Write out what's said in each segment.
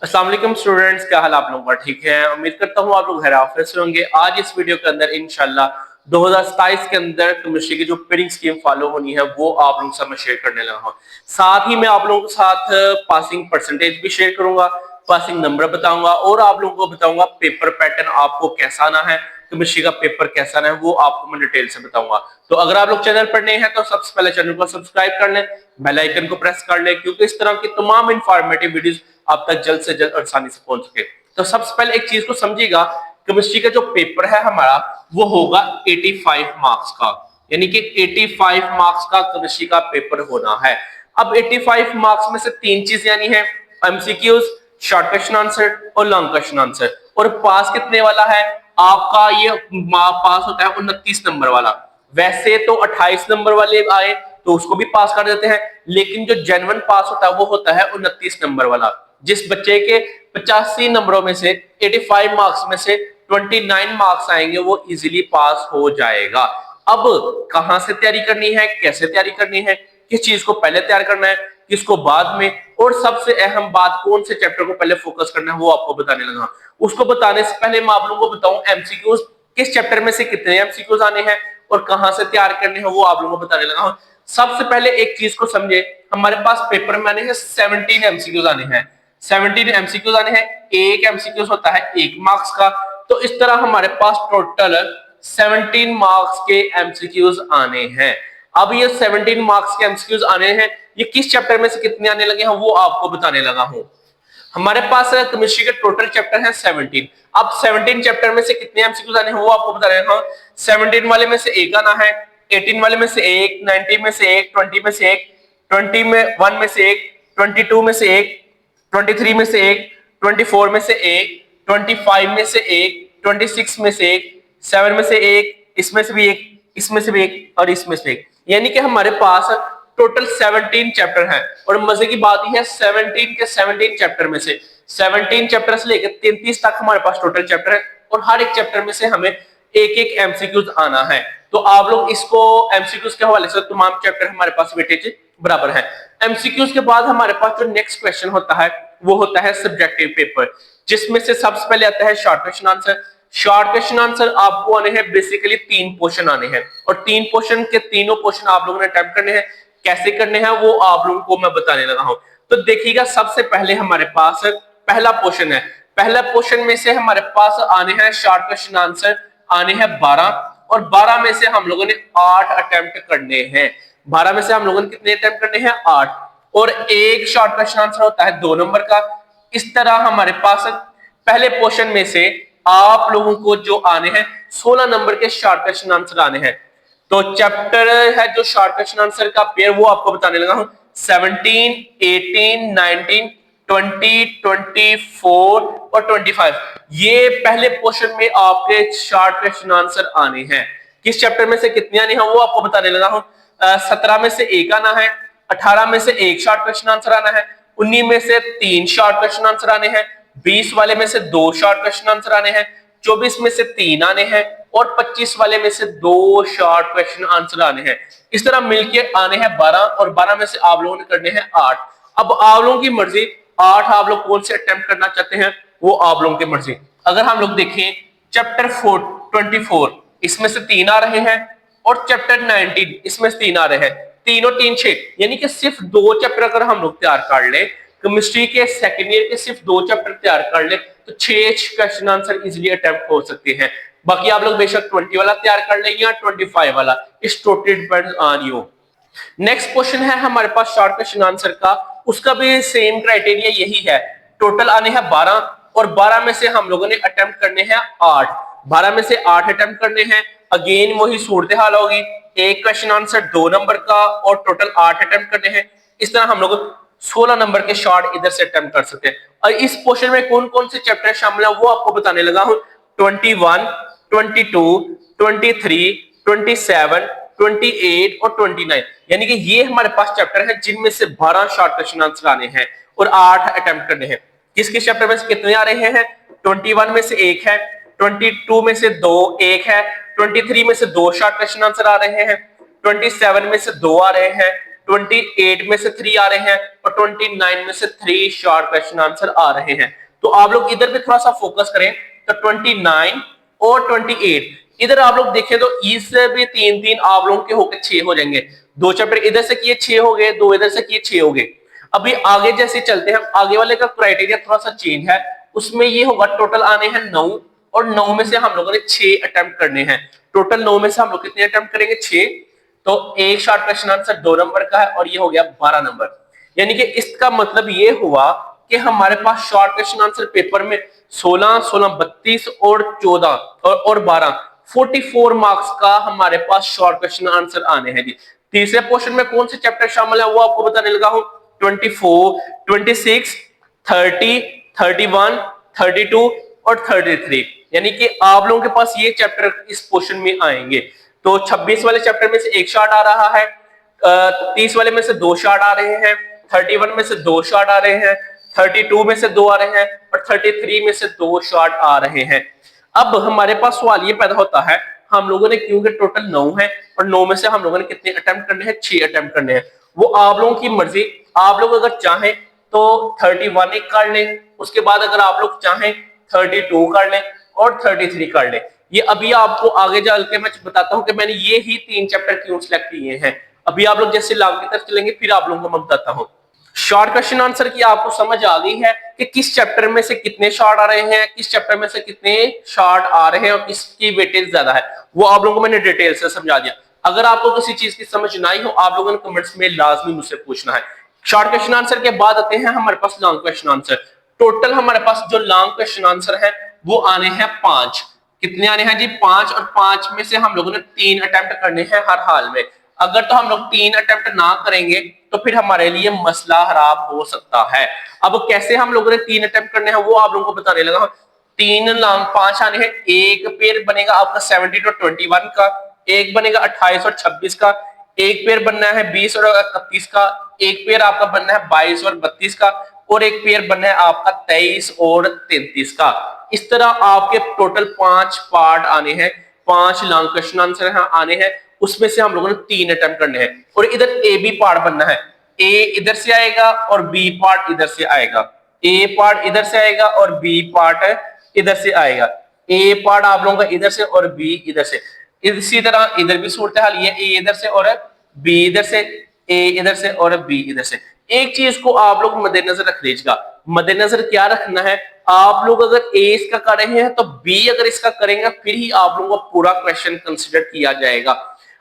अस्सलाम वालेकुम स्टूडेंट्स, क्या हाल आप लोगों का? ठीक है, उम्मीद करता हूँ आप लोग खैर आफियत से होंगे। आज इस वीडियो के अंदर इंशाल्लाह 2027 के अंदर केमिस्ट्री की जो पेडिंग स्कीम फॉलो होनी है वो आप लोगों के साथ मैं शेयर करने लगा हूँ। साथ ही मैं आप लोगों के साथ पासिंग परसेंटेज भी शेयर करूंगा, पासिंग नंबर बताऊंगा और आप लोगों को बताऊंगा पेपर पैटर्न आपको कैसा आना है, केमिस्ट्री का पेपर कैसा आना है वो आपको मैं डिटेल से बताऊंगा। तो अगर आप लोग चैनल पर नए हैं तो सबसे पहले चैनल को सब्सक्राइब कर लें, बेल आइकन को प्रेस कर लें, क्योंकि इस तरह की तमाम इंफॉर्मेटिव वीडियोस आप तक जल्द से जल्द आसानी से पहुंच सके। तो सबसे पहले एक चीज को समझिएगा, केमिस्ट्री का जो पेपर है हमारा वो होगा 85 मार्क्स का, यानी कि 85 मार्क्स का केमिस्ट्री का पेपर होना है। अब 85 मार्क्स में से तीन चीज यानी है एमसीक्यूज, शॉर्ट क्वेश्चन आंसर और लॉन्ग क्वेश्चन आंसर। और पास कितने वाला है आपका? ये पास होता है 29 नंबर वाला। वैसे तो 28 नंबर वाले आए तो उसको भी पास कर देते हैं, लेकिन जो जेन्युइन पास होता है वो होता है 29 नंबर वाला। जिस बच्चे के 85 नंबरों में से 85 मार्क्स में से 29 मार्क्स आएंगे वो इजीली पास हो जाएगा। अब कहां से तैयारी करनी है, कैसे तैयारी करनी है, किस चीज को पहले तैयार करना है, किसको बाद में, और सबसे अहम बात कौन से चैप्टर को पहले फोकस करना है वो आपको बताने लगा। उसको बताने से पहले मैं आप लोगों को बताऊं एमसीक्यूज किस चैप्टर में से कितने एमसीक्यूज आने हैं और कहां से तैयार करने हैं वो आप लोगों को बताने लगा हूं। सबसे पहले एक चीज को समझे, हमारे पास पेपर में आने हैं 17 एमसीक्यूज आने हैं। 17 एमसीक्यूज आने हैं, एक एमसीक्यूज होता है 1 मार्क्स का। तो इस तरह हमारे पास टोटल 17 मार्क्स के एमसीक्यूज आने हैं। अब ये 17 मार्क्स के एमसीक्यूज आने हैं, ये किस चैप्टर में से कितने आने लगे हैं वो आपको बताने लगा हूं। हमारे पास केमिस्ट्री के टोटल चैप्टर हैं 17। अब 17 चैप्टर में से कितने एमसीक्यूज आने हैं वो आपको बता रहे हैं। 17 वाले में से एक आना है, 18 वाले में से एक, 19 में से एक, 20 में से एक, 21 में से एक, 22 में से एक, 23 में से एक, 24 में से एक, 25 में से एक, 26 में से एक, 7 में से एक, इसमें से भी एक, इसमें से भी एक और इसमें से एक, यानी कि हमारे पास टोटल 17 चैप्टर हैं। और मजे की बात यह है 17 के 17 चैप्टर में से 17 चैप्टर से लेकर 33 तक हमारे पास टोटल चैप्टर है और हर एक चैप्टर में से हमें एक एक एमसीक्यूज आना है। तो आप लोग इसको एमसीक्यूज के हवाले से तमाम चैप्टर हमारे पास वेटेज बराबर है। एमसीक्यूज के बाद हमारे पास जो नेक्स्ट क्वेश्चन होता है वो होता है सब्जेक्टिव पेपर, जिसमें से सबसे पहले आता है short question answer. Short question answer आपको आने हैं बेसिकली 3 पोर्शन आने हैं और 3 पोर्शन के तीनों पोर्शन आप लोगों ने अटेम्प्ट करने हैं। कैसे करने हैं वो आप लोगों को मैं बताने लगा हूं। तो देखिएगा, सबसे पहले हमारे पास पहला पोर्शन है। पहला पोर्शन में से हमारे पास आने हैं शॉर्ट क्वेश्चन आंसर आने हैं 12 और 12 में से हम लोगों ने 8 अटेम्प्ट करने हैं। 12 में से हम लोगों ने कितने अटेम्प्ट करने हैं? 8। और एक शॉर्ट क्वेश्चन आंसर होता है 2 नंबर का। इस तरह हमारे पास पहले पोर्शन में से आप लोगों को जो आने हैं 16 नंबर के शॉर्ट क्वेश्चन आंसर आने हैं। तो चैप्टर है जो शॉर्ट क्वेश्चन आंसर का पेयर वो आपको बताने लगा हूं। 17, 18, 19, 20, 24 और 25, ये पहले पोर्शन में आपके शॉर्ट क्वेश्चन आंसर आने हैं। किस चैप्टर में से कितने आने हैं वो आपको बताने लगा हूं। 17 में से एक आना है, 18 में से एक शॉर्ट क्वेश्चन आंसर आना है, 19 में से 3 शॉर्ट क्वेश्चन आंसर आने हैं, 20 वाले में से 2 शॉर्ट क्वेश्चन आंसर आने हैं, 24 में से 3 आने हैं और 25 वाले में से 2 शॉर्ट क्वेश्चन आंसर आने हैं। इस तरह मिलके आने हैं 12 और 12 में से आप लोगों ने करने हैं 8। अब आप लोगों की मर्जी, 8 आप लोग कौन से अटेम्प्ट करना चाहते हैं वो आप लोगों की मर्जी। अगर हम लोग देखें चैप्टर 24, इसमें से 3 आ रहे हैं और चैप्टर 19 इसमें से 3 आ रहे हैं, 3 और 3 6, यानी कि सिर्फ 2 चैप्टर अगर हम लोग तैयार कर ले, केमिस्ट्री के सेकेंड ईयर के सिर्फ 2 चैप्टर तैयार कर ले तो 6 क्वेश्चन आंसर इजीली अटेम्प्ट हो सकते हैं। बाकी आप लोग बेशक 20 वाला तैयार कर ले या 25 वाला, इस totally depends on you. Next question है हमारे पास शॉर्ट क्वेश्चन आंसर का, उसका भी सेम क्राइटेरिया यही है। टोटल आने हैं 12 और 12 में से हम लोगों ने अटेम्प्ट करने हैं 8। 12 में से 8 अटेम्प्ट करने हैं। अगेन वही सूरत हाल होगी, एक क्वेश्चन आंसर 2 नंबर का और टोटल 8 अटेम्प्ट करने हैं। इस तरह हम लोग 16 नंबर के शॉर्ट इधर से अटेम्प्ट कर सकते हैं। और इस पोर्शन में कौन कौन से चैप्टर शामिल है वो आपको बताने लगा हूं। 21, 22, 23, 27, 28 और 29, यानी कि ये हमारे पास चैप्टर है जिनमें से 12 शॉर्ट क्वेश्चन आंसर आने हैं और 8 अटेम्प्ट करने हैं। किस किस चैप्टर में से कितने आ रहे हैं? 21 में से एक है, 22 में से 2 एक है, 23 में से 2 शॉर्ट क्वेश्चन आंसर आ रहे हैं, 27 में से 2 आ रहे हैं, 28 में से 3 आ रहे हैं और 29 में से 3 शॉर्ट क्वेश्चन आंसर आ रहे हैं। तो आप लोग इधर भी थोड़ा सा फोकस करें। तो 29 और 28 इधर आप लोग देखें तो इससे भी 3 आप लोगों के होकर 6 हो जाएंगे। 2 चैप्टर इधर से किए 6 हो गए, 2 इधर से किए 6 हो गए। अभी आगे जैसे चलते हैं, आगे वाले का क्राइटेरिया थोड़ा सा चेंज है। उसमें ये होगा टोटल आने हैं 9 और 9 में से हम लोगों ने 6 अटेम्प्ट करने हैं। टोटल 9 में से हम लोग कितने अटेम्प्ट करेंगे? 6। तो एक शॉर्ट क्वेश्चन आंसर 2 नंबर का है और ये हो गया 12 नंबर। यानी कि इसका मतलब ये हुआ कि हमारे पास शॉर्ट क्वेश्चन आंसर पेपर में 16, 16, 32 और 14 और 12 44 मार्क्स का हमारे पास शॉर्ट क्वेश्चन आंसर आने हैं जी। तीसरे पोर्शन में कौन से चैप्टर शामिल है वो आपको बताने लगा हूं। 24, 26, 30, 31, 32 और 33, यानी कि आप लोगों के पास ये चैप्टर इस पोर्शन में आएंगे। तो 26 वाले चैप्टर में से एक शॉर्ट आ रहा है, 30 वाले में से 2 शॉर्ट आ रहे हैं, 31 में से 2 शॉर्ट आ रहे हैं, 32 में से 2 आ रहे हैं और 33 में से 2 शॉर्ट आ रहे हैं। अब हमारे पास सवाल ये पैदा होता है, हम लोगों ने क्योंकि टोटल 9 है और 9 में से हम लोगों ने कितने अटेम्प्ट करने हैं? 6 अटेम्प्ट करने हैं। वो आप लोगों की मर्जी, आप लोग अगर चाहें तो 31 एक कर लें, उसके बाद अगर आप लोग चाहें 32 कर लें और 33 कर लें। ये अभी आपको आगे चल के मैं बताता हूं कि मैंने ये ही 3 चैप्टर क्यों सिलेक्ट किए हैं। अभी आप लोग जैसे लॉन्ग की तरफ चलेंगे फिर आप लोगों को मैं बताता हूं। शॉर्ट क्वेश्चन आंसर की आपको समझ आ गई है कि किस चैप्टर में से कितने शॉर्ट आ रहे हैं, किस चैप्टर में से कितने शॉर्ट आ रहे हैं और किसकी वेटेज ज्यादा है, वो आप लोगों को मैंने डिटेल से समझा दिया। अगर आपको किसी चीज की समझ ना आई हो, आप लोगों ने कमेंट्स में लाजमी मुझसे पूछना है। शॉर्ट क्वेश्चन आंसर के बाद आते हैं हमारे पास लॉन्ग क्वेश्चन आंसर। टोटल हमारे पास जो लॉन्ग क्वेश्चन आंसर है वो आने हैं 5। कितने आने हैं जी? 5। और 5 में से हम लोगों ने 3 अटेम्प्ट करने हैं हर हाल में। अगर तो हम लोग 3 अटेम्प्ट ना करेंगे तो फिर हमारे लिए मसला खराब हो सकता है। अब कैसे हम लोगों ने 3 अटेम्प्ट करने हैं वो आप लोगों को बताने लगा। 3 लॉन्ग 5 आने हैं, एक पेयर बनेगा आपका 17 और 21 का, एक बनेगा 28 और 26 का, एक पेयर बनना है 20 और 31 का, एक पेयर आपका बनना है 22 और 32 का और एक पेयर बनना है आपका 23 और 33 का। इस तरह आपके टोटल 5 पार्ट आने हैं, 5 लॉन्ग क्वेश्चन आंसर आने हैं। उसमें से हम लोगों ने 3 अटेम्प्ट करने हैं और इधर ए बी पार्ट बनना है। ए इधर से आएगा और बी पार्ट इधर से आएगा, ए पार्ट इधर से आएगा और बी पार्ट इधर से आएगा। ए पार्ट आप लोगों का इधर से और बी इधर से। इसी तरह इधर भी सूरत हाल ये, ए इधर से और बी इधर से, ए इधर से और बी इधर से। एक चीज को आप लोग मद्देनजर रख लीजिएगा। मद्देनजर क्या रखना है? आप लोग अगर ए इसका कर रहे हैं तो बी अगर इसका करेंगे फिर ही आप लोगों को पूरा क्वेश्चन कंसिडर किया जाएगा।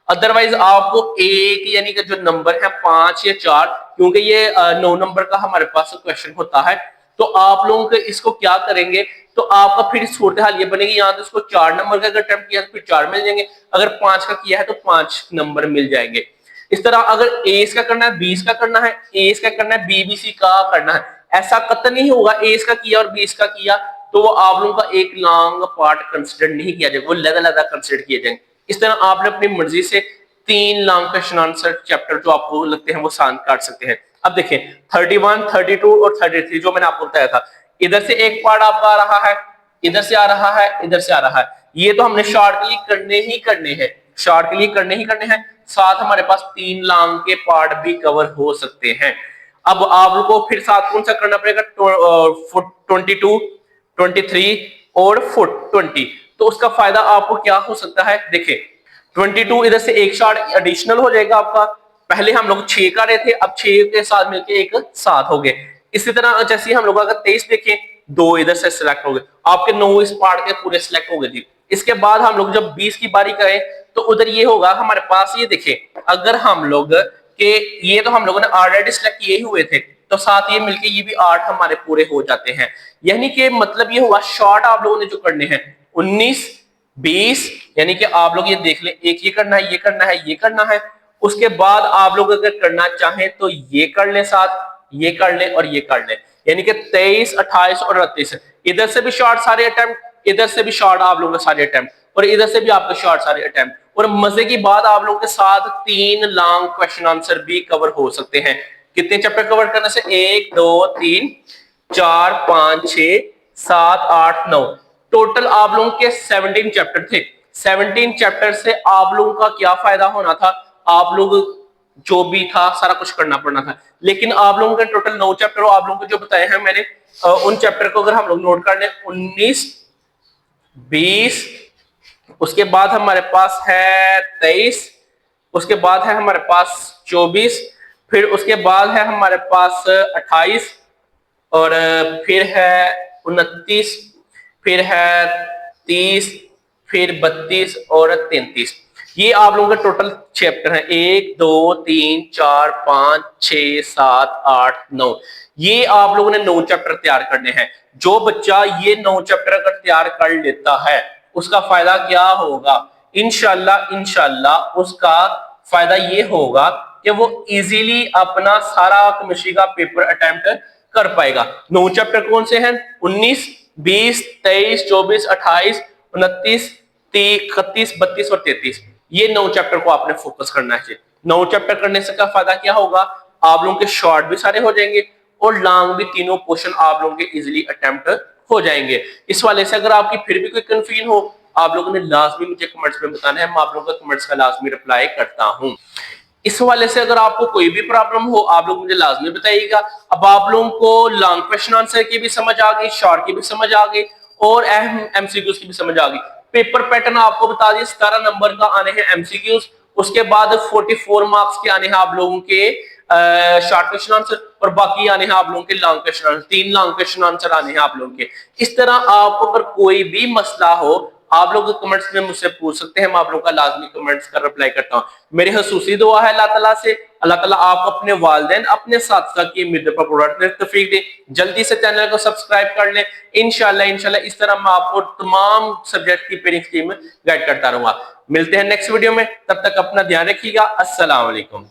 अदरवाइज आपको एक यानी कि जो नंबर है 5 या 4, क्योंकि ये 9 नंबर का हमारे पास क्वेश्चन होता है, तो आप लोगों के इसको क्या करेंगे तो आपका फिर सूरत हाल ये बनेगी, यहाँ तो इसको 4 नंबर का अगर अटेम्प्ट किया तो फिर 4 मिल जाएंगे, अगर 5 का किया है तो 5 नंबर मिल जाएंगे। इस तरह अगर ए इसका करना है, बी इसका करना है, ए इसका करना है, बी बी सी का करना है, ऐसा कतई नहीं होगा ए इसका किया और बी इसका किया तो वो आप लोगों का एक लॉन्ग पार्ट कंसिडर नहीं किया जाएगा, वो लदा कंसिडर किए जाएंगे। इस तरह आपने अपनी मर्जी से 3 लॉन्ग क्वेश्चन आंसर चैप्टर जो आपको लगते हैं वो शांत काट सकते हैं। अब देखिए 31, 32 और 33 जो मैंने आपको बताया था, इधर से एक पार्ट आपका आ रहा है, इधर से आ रहा है, इधर से आ रहा है। ये तो हमने शॉर्ट के लिए करने ही करने हैं, शॉर्ट के लिए करने ही करने हैं। साथ हमारे पास 3 लॉन्ग के पार्ट भी कवर हो सकते हैं। अब आप लोग को फिर साथ कौन सा करना पड़ेगा? 22, 23 और 20। तो उसका फायदा आपको क्या हो सकता है? देखिए 22 इधर से एक शॉर्ट एडिशनल हो जाएगा आपका। पहले हम लोग 6 कर रहे थे, अब 6 के साथ मिलके एक 7 हो गए। इसी तरह जैसे हम लोग अगर 23 देखें, 2 इधर से सिलेक्ट हो गए, आपके 9 इस पार्ट के पूरे सिलेक्ट हो गए जी। इसके बाद हम लोग जब 20 की बारी करें तो उधर ये होगा हमारे पास, ये देखिए अगर हम लोग के ये तो हम लोगों ने ऑलरेडी सिलेक्ट किए हुए थे, तो साथ ये मिलके ये भी 8 हमारे पूरे हो जाते हैं। यानी कि मतलब ये हुआ शॉर्ट आप लोगों ने जो करने हैं 19, 20, यानी कि आप लोग ये देख लें, एक ये करना है, ये करना है, ये करना है। उसके बाद आप लोग अगर करना चाहें तो ये कर लें, साथ ये कर लें और ये कर लें, यानी कि 23, 28 और 29। इधर से भी शॉर्ट सारे अटेम्प्ट, इधर से भी शॉर्ट आप लोगों के सारे अटेम्प्ट और इधर से भी आपके शॉर्ट सारे अटेम्प्ट। और मजे की बात आप लोगों के साथ 3 लॉन्ग क्वेश्चन आंसर भी कवर हो सकते हैं। कितने चैप्टर कवर करने से? 1, 2, 3, 4, 5, 6, 7, 8, 9। टोटल आप लोगों के 17 चैप्टर थे। 17 चैप्टर से आप लोगों का क्या फायदा होना था? आप लोग जो भी था सारा कुछ करना पड़ना था। लेकिन आप लोगों के टोटल 9 चैप्टर आप लोगों को जो बताए हैं मैंने, उन चैप्टर को अगर हम लोग नोट कर लें, 19, 20, उसके बाद हमारे पास है 23, उसके बाद है हमारे पास 24, फिर उसके बाद है हमारे पास 28, और फिर है 29, फिर है 30, फिर 32 और 33। ये आप लोगों का टोटल चैप्टर है, 1, 2, 3, 4, 5, 6, 7, 8, 9। ये आप लोगों ने 9 चैप्टर तैयार करने हैं। जो बच्चा ये 9 चैप्टर अगर तैयार कर लेता है उसका फायदा क्या होगा? इंशाल्लाह उसका फायदा ये होगा कि वो इजीली अपना सारा केमिस्ट्री का पेपर अटेम्प्ट कर पाएगा। 9 चैप्टर कौन से हैं? 19, 20, 23, 24, 28, 29, 30, 31, 32 और 33। ये 9 चैप्टर को आपने फोकस करना है। 9 चैप्टर करने से का फायदा क्या होगा? आप लोगों के शॉर्ट भी सारे हो जाएंगे और लॉन्ग भी, तीनों क्वेश्चन आप लोगों के इजीली अटेम्प्ट हो जाएंगे। इस वाले से अगर आपकी फिर भी कोई कंफ्यूजन हो, आप लोगों ने लाजमी मुझे कमेंट्स में बताना है, मैं आप लोगों का कमेंट्स का लाजमी रिप्लाई करता हूं। इस वाले से अगर आपको कोई भी प्रॉब्लम हो आप लोग मुझे लाजमी बताइएगा। अब आप लोगों को लॉन्ग क्वेश्चन आंसर की भी समझ आ गई, शॉर्ट की भी समझ आ गई और अहम एमसीक्यूज की भी समझ आ गई। पेपर पैटर्न आपको बता दिए, 17 नंबर का आने हैं एमसीक्यूज, उसके बाद 44 मार्क्स के आने हैं आप लोगों के शॉर्ट क्वेश्चन आंसर, और बाकी आने हैं आप लोगों के long question answer. 3 long question answer आने हैं आप लोगों के। इस तरह आपको अगर कोई भी मसला हो आप लोग कमेंट्स में मुझसे पूछ सकते हैं, मैं आप लोगों का लाजमी कमेंट्स का रिप्लाई करता हूं। मेरी खसूसी दुआ है अल्लाह ताला से, अल्लाह ताला आप अपने वालिदैन अपने साथ की उम्मीद पर पूरा तौफीक दे। जल्दी से चैनल को सब्सक्राइब कर लें। इंशाल्लाह इस तरह मैं आपको तमाम सब्जेक्ट की पेयरिंग स्कीम गाइड करता रहूंगा। मिलते हैं नेक्स्ट वीडियो में, तब तक अपना ध्यान रखिएगा। अस्सलाम वालेकुम।